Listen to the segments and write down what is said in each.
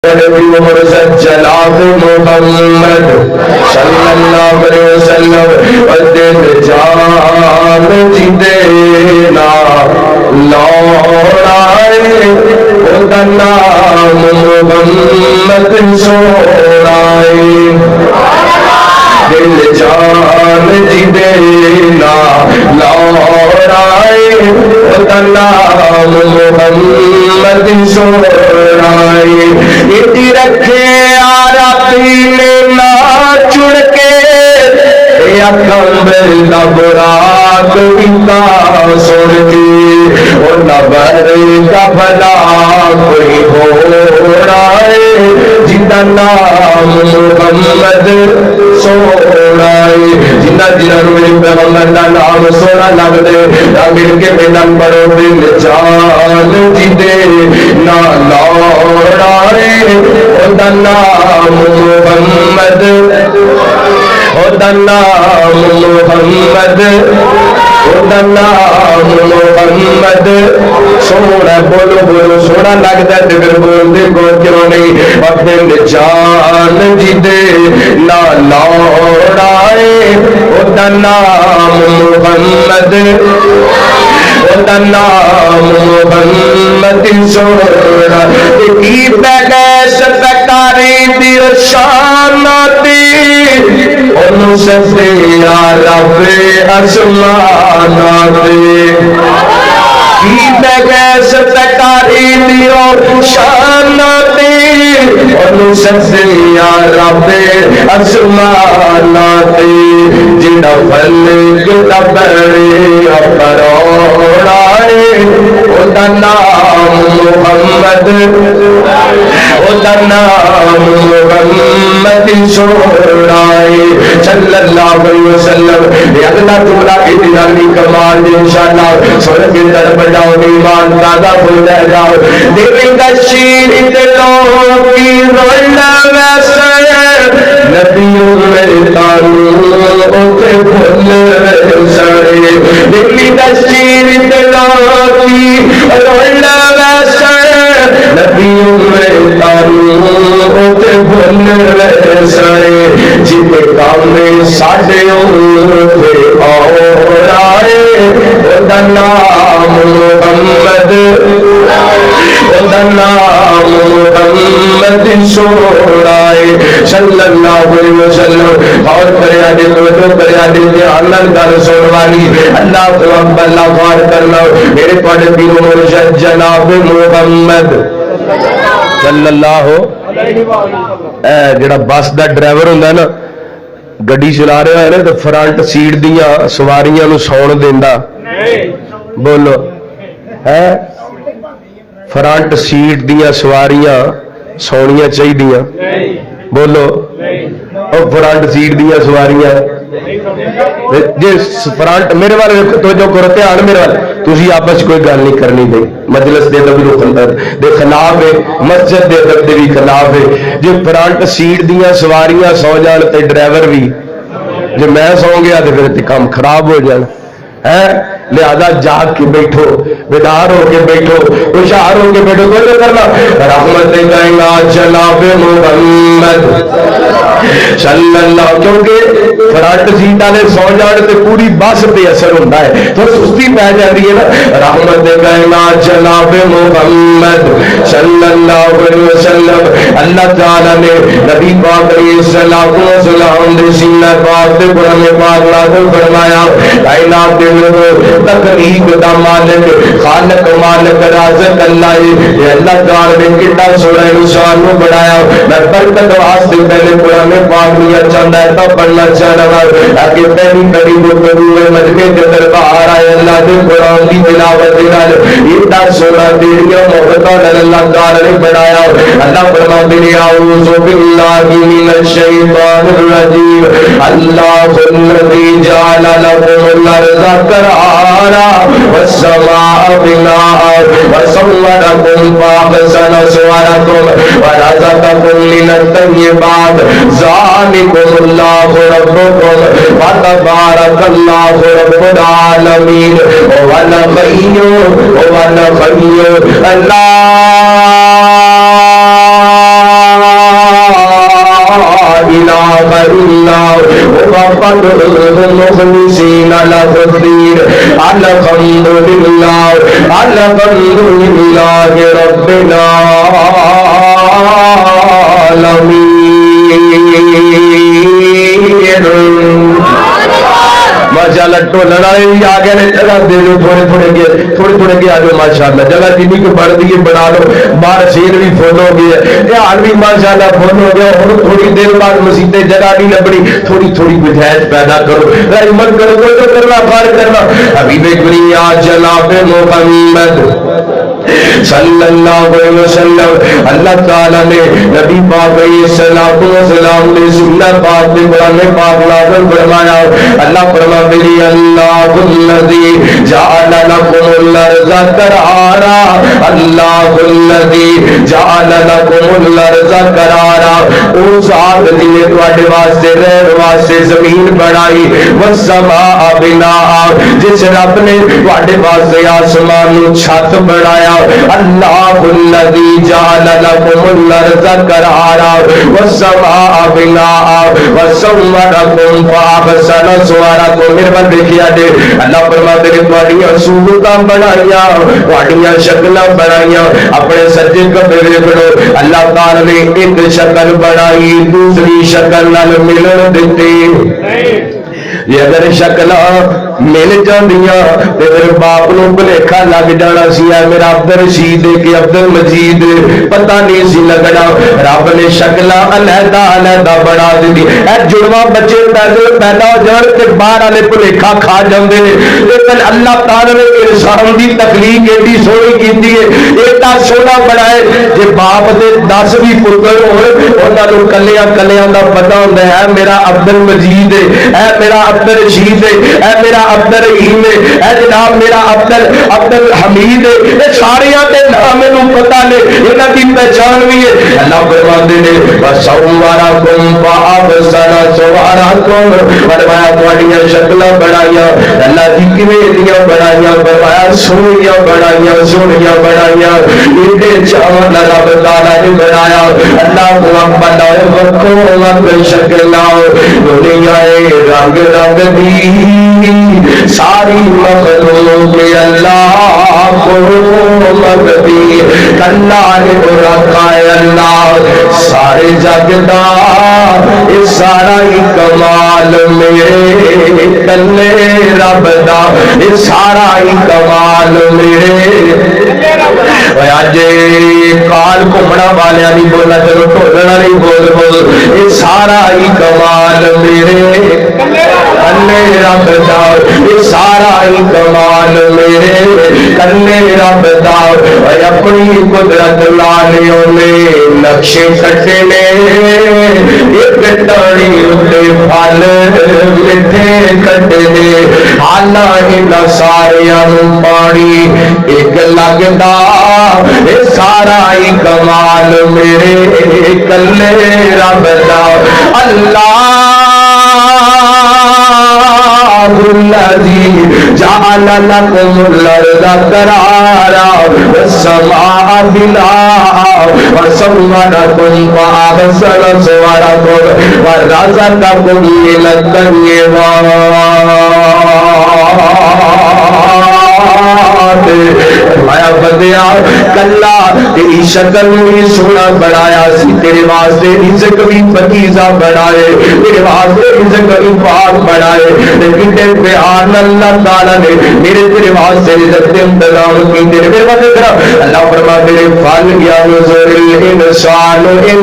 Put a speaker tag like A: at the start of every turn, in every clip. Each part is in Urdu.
A: جناب محمد صلی اللہ علیہ وسلم دل جان جی دینا لوڑائے وہ نام محمد سوڑائے دل جان جی دینا لوڑائے وہ نام محمد سوڑائے اتی رکھے آرہ پیلے نہ چڑ کے یا کمبل نبرات بتا سن کے اور نبر کا بھلا کوئی ہو رائے جنہ نام محمد سوڑائے جنہ روی پیغمبر کا نام سونا لگ دے نہ مل کے میدان پڑھو دل جان جی دے نہ لوڑائے اور نام محمد اور نام محمد اور نام محمد سونا بولو بولو سونا لگتا ہے پھر بولتے کو کیوں نہیں اپنے جان جی دے نہ لوڑائے اور نام محمد اور نام محمد سونا کی پیغیس پکاری دیو شان دی انہوں سے رب اسمان دی کی پیغیس پکاری دیو شان دی انہوں سے رب اسمان دی جنہ فلک دبرے اپروڑائے او نام محمد او نام محمد سوڑائے صلی اللہ علیہ وسلم اگلا تمہارا اتنانی کمال انشاءاللہ سور کے در بجاؤ ایمان دادا ہو جائے جاؤ دیویں گا شیر دلوں کی رولنا ویسے نبیوں میں قانون کے بھول سڑے دیویں گا شیر دلوں کی رولنا ویسے نبیوں میں قانون کے بھول سڑے جب کام میں ساڑھے پہ اور آئے وہ نام محمد وہ نام محمد سوڑائے صلی اللہ علیہ وسلم اور پریادے تو پریادے کے اللہ کا رسول والی اللہ کو اللہ خوار کرنا میرے پڑھ پیر مرشد جناب محمد صلی اللہ جڑا بس دا ڈرائیور ہوندا ہے نا گڈی چلا رہا ہے نا تو فرنٹ سیٹ دیاں سواریاں نو سون دیندا بولو ہے فرنٹ سیٹ دیاں سواریاں سونیاں چاہیدیاں بولو اور فرنٹ سیٹ دیاں سواریاں جی فرنٹ میرے والے توجہ کرو دھیان میرے والے تسی آپس کوئی گل نہیں کرنی بھائی مجلس دے ادب دے خلاف ہے مسجد دے ادب دے بھی خلاف ہے جو فرنٹ سیٹ دیاں سواریاں سو جان تے ڈرائیور بھی جو میں سو گیا تو پھر کام خراب ہو جان ہے لہذا جاگ کے بیٹھو بیدار ہو کے بیٹھو ہوشیار ہو کے بیٹھو تو کرنا رحمت کائنات جناب محمد صلی اللہ کیونکہ فرنٹ سیٹ والے سو جان تے پوری بس پہ اثر ہوتا ہے تو سستی پی جاتی ہے نا رحمت کائنات جناب محمد صلی اللہ علیہ وسلم اللہ تعالی نے نبی پاک علیہ السلام دے سینہ پاک تے قرآن پاک نازل فرمایا کائنات دے تخلیق دا مالک خالق مالک رازق اللہ یہ اللہ تعالی نے کتنا سونا انسان کو بنایا میں برکت واسطے پہلے قرآن پاک نہیں چاہتا ہے تو پڑھنا چاہ رہا تاکہ پہلی کڑی گفتگو مجمع کے دربار آئے اللہ کے قرآن کی تلاوت نال اتنا سونا تیریاں محبتوں اللہ تعالی نے بنایا اللہ فرماتے ہیں اعوذ باللہ من الشیطان الرجیم اللہ الذی جعل لكم الارض قرارا والسماء بناء وصوركم فاحسن صوركم ورزقكم من الطيبات ذلكم الله ربكم فتبارك الله رب العالمين هو الحي الله مخلصین لہ الدین الحمدللہ رب العالمین۔ ماشاءاللہ ٹولن والے بھی آ گئے جگہ دے دو تھوڑے تھوڑے کے آ جاؤ ماشاءاللہ جگہ جنی کو بڑھ دی بنا لو باہر شیر بھی فل ہو گئی ہے حال بھی ماشاءاللہ فل ہو گیا ہوں تھوڑی دیر بعد مسیح جگہ نہیں لبنی تھوڑی گنجائش پیدا کرو رحمت کرو کوئی تو کرنا فرق کرنا حبیب گریا جناب محمد صلی اللہ علیہ وسلم اللہ تعالیٰ نے نبی پاک علیہ السلام نے سنت پاک نے قرآن پاک نازل فرمایا اللہ فرماتے ہیں اللہ الذی جعل لکم الارض قرارا اللہ الذی جعل لکم الارض قرارا اس ذات جس نے تواڈے واسطے رہن واسطے زمین بنائی والسماء بناء جس رب نے تواڈے واسطے آسمان نو چھت بنایا اللہ الذی جعل لکم الارض قرارا والسماء بناء وصورکم فاحسن صورکم میرے بات دیکھیا جے اللہ فرماتے ہیں تواڈیاں صورتاں بنائیاں تواڈیاں شکلاں بنائیاں اپنے سجے کبے ویکھو اللہ تعالی نے ایک شکل بنائی دوسری شکل نال ملن دتی یہ اگر شکل مل جاندیاں تے پھر باپ نو بھلیکھا لگ جانا سی میرا عبد الرشید کہ عبد المجید پتہ نہیں سی لگنا رب نے شکلاں علیحدہ بنا دتی اے جڑواں بچے پیدا ہو جان تے باہر والے بھلیکھا کھا جاندے نے لیکن اللہ تعالی نے انسان دی تخلیق ایڈی سونی کیتی ہے ایڈا سونا بنائے جے باپ دے 10 بھی پتر ہون انہاں نوں کلیاں دا پتہ ہوندا ہے میرا عبد المجید ہے اے میرا عبد الرشید ہے اے میرا عبد الرحیم ہے اے جناب میرا عبد الحمید ہے یہ سارے دے نام نوں پتہ نے انہاں دی پہچان بھی ہے اللہ فرماتے نے وَصَوَّرَكُمْ فَأَحْسَنَ صُوَرَكُمْ فرمایا تواڈیاں شکلاں بنائیاں اللہ دی کیویں دیاں بنائیاں فرمایا سونیاں بنائیاں ایڈے چاواں رب تعالی نے بنایا اللہ محمد آئے وکھو وکھ شکلاں دنیا رنگ دی ساری مخلوق اللہ کو مگدی کلا رکھا اللہ سارے جگ دا یہ سارا ہی کمال میرے کلے رب دا یہ سارا ہی کمال میرے اجے کال گھومنا والیا نہیں بولنا چلو ٹولنا نہیں بول یہ سارا ہی کمال میرے کلے رب دا یہ سارا ہی کمال میرے کلے رب دا اپنی قدرت لانے نے نقشے کٹے نے ایک ٹانی اتے پھل میٹھے کٹے نے حالا انہاں ساریاں نوں پانی ایک لگدا یہ سارا ہی کمال میرے کلے رب دا اللہ الذی جعل لکم الارض قرارا والسماء بناء وصورکم فاحسن صورکم ورزقکم من الطیبات فرمایا بندیا کلا تیری شکل بھی سونا بنایا سی تیرے واسطے رزق بھی پکیزہ بنائے تیرے واسطے رزق بھی پاک بنائے لیکن تیرے پیار اللہ تعالیٰ نے میرے تیرے واسطے رزق کے انتظام کی تیرے میرے واسطے تیرا اللہ فرماتے ہیں فل یا نظر الانسان الى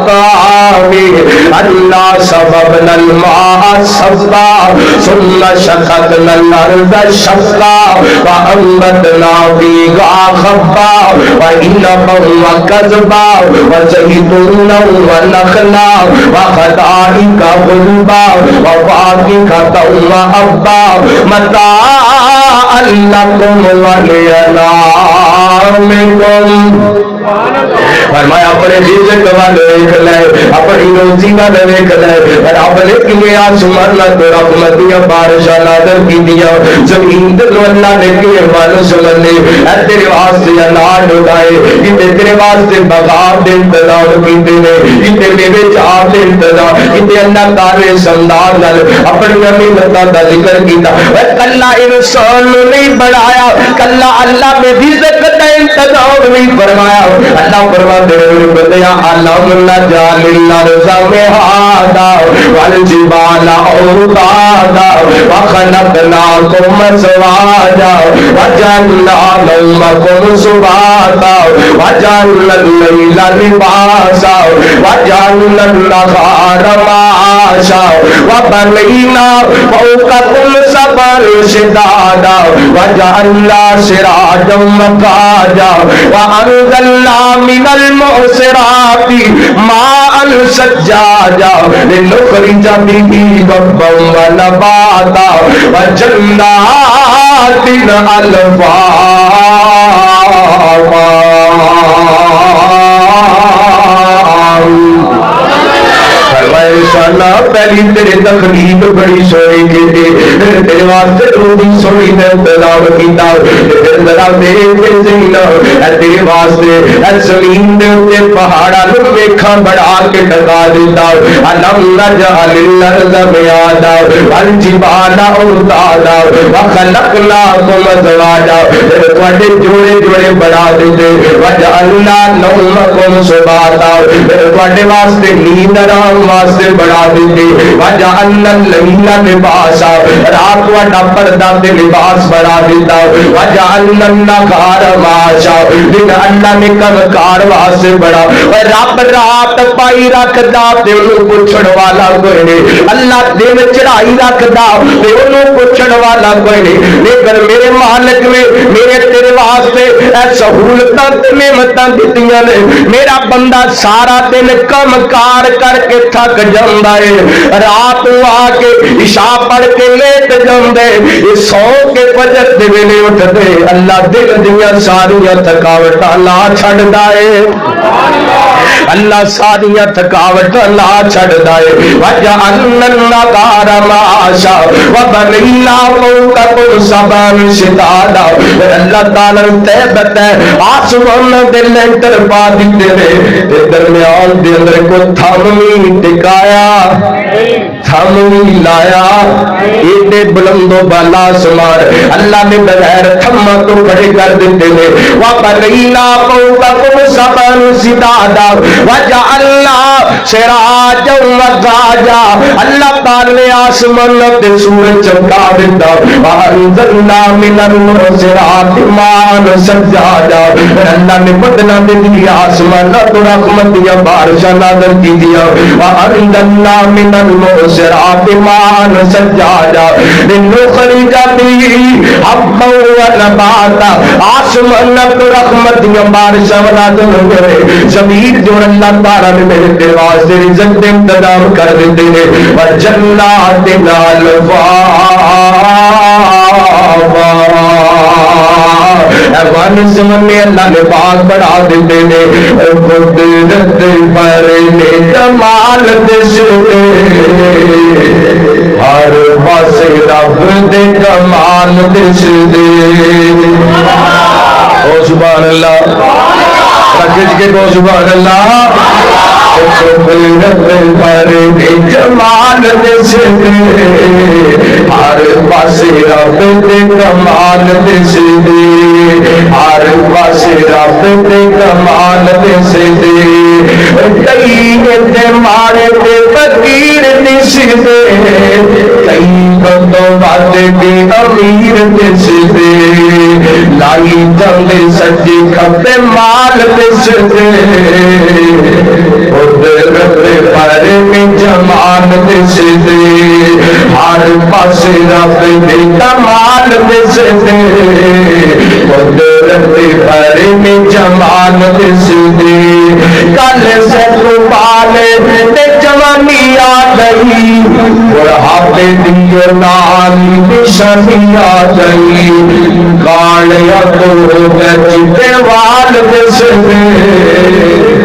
A: طعامه اللہ سببنا الماء سبا ثم شققنا الارض شقا وانبتنا فيها حبا وعنبا وقضبا وزيتونا ونخلا وحدائق غلبا وفاكهة وأبا متاعا لكم ولأنعامكم فرمایا اپنے رزق وال ویکھ لے اپنی روزی وال ویکھ لے رب نے کیویں آسمان تو رحمت دیاں بارشاں نازل کیتیاں زمین تے اللہ نے کیویں مانو سمجھے اے تیرے واسطے اناج اگائے کتے تیرے واسطے بغاؤ دے انتظام کیتے نے کتے میوے چار دے انتظام کتے اللہ تعالی سمدار نال اپنی محنتاں دا ذکر کیتا کلا انسان نہیں بنایا کلا اللہ نے رزق دا انتظام نہیں فرمایا اللہ فرماتے ہیں بندیا علم نجعل الارض مہادا والجبال اوتادا وخلقناكم ازواجا وجعلنا نومكم سباتا وجعلنا الليل لباسا وجعلنا النهار معاشا وبنينا فوقكم سبعا شدادا وجعلنا سراجا وقادا وأنزلنا من المعصرات ماء ثجاجا لنخرج به حبا ونباتا وجنات ألفافا شانا پہلی تیرے تخلیق بڑی سوئی کی تھی تیرے واسطے روحی سوئی نے انتظام کیتا ذرا دیکھ سینا تیرے واسطے زمین دے تے پہاڑاں نوں ویکھاں بڑھا کے ٹکا دیتا علم نجعل الارض مہادا والجبال اوتادا وخلقناكم ازواجا تواڈے جوڑے جوڑے بنا دیتے وجعلنا نومکم سباتا تواڈے واسطے نیند آرام واسطے بڑھا دیتے وجعلنا اللیل لباسا رات واڈا پردہ تے لباس بنا دیتا وجعلنا النہار معاشا دن اللہ نے کم کار واسطے بڑا رب رات پائی رکھدا تے انہوں پوچھن والا کوئی نہیں اللہ دن چڑھائی رکھدا تے انہوں پوچھن والا کوئی نہیں لیکن میرے مالک میں میرے تیرے واسطے اے سہولتاں تے نعمتاں دتیاں نے میرا بندہ سارا دن کم کار کر کے تھک جاندا ہے رات آ کے عشاء پڑھ کے لیٹ جاندے یہ سو کے فجر دے ویلے اٹھدے اللہ دل دیاں ساریاں تھکاوٹاں لا چھڈدا ہے اللہ ساریاں تھکاوٹاں لا چھڈدا ہے وجعلنا النهار معاشا وبنينا فوقكم سبعا شدادا اللہ تعالی تہبت ہے آسمان دے لینٹر پا دتے نے تے درمیان دے اندر کو تھم نہیں ٹکایا تھم نہیں لایا ایڈے بلند و بالا آسمان اللہ نے بغیر تھم تو کھڑے کر دیتے نے وبنينا فوقكم سبعا شدادا وجعلنا سراجا وضاجا اللہ تعالی نے آسمان تے سورج چمکا دیتا وانزلنا من المعصرات ماء ثجاجا اللہ نے بدلا دی آسمان تو رحمت دیا بارشاں نازل کی دیا وانزلنا من المعصرات ماء ثجاجا لنخرج به حبا ونباتا آسمان تو رحمت دیا بارشاں نازل ہوئے زمین جو اللہ تعالی نے میرے دل واسطے رزق دے انتظام کر دیتے ہیں وجنات ایوان زمن میں اللہ نے باغ بڑھا دیتے ہیں قدرت پر کمال دس دے ہر پاسے رب دے کمال دس دے او سبحان اللہ رکھج کے کو سبحان اللہ پر جمال دس دے ہر پاسے رب دے کمال دس دے ہر پاسے رب دے کمال دس دے کئی تے مارے تے فقیر دس دے کئی بندوں باتیں بھی امیر دس دے لائی جاندے سجی کھپے مال دس دے قدرت پر جمال دس دے ہر پاسے رب دے کمال دس دے قدرت پر جمال دس دے کل سے تو پالے تے جوانی آ گئی بڑھاپے دی نالی نشانی آ گئی کالیا تو گچ تے وال دس دے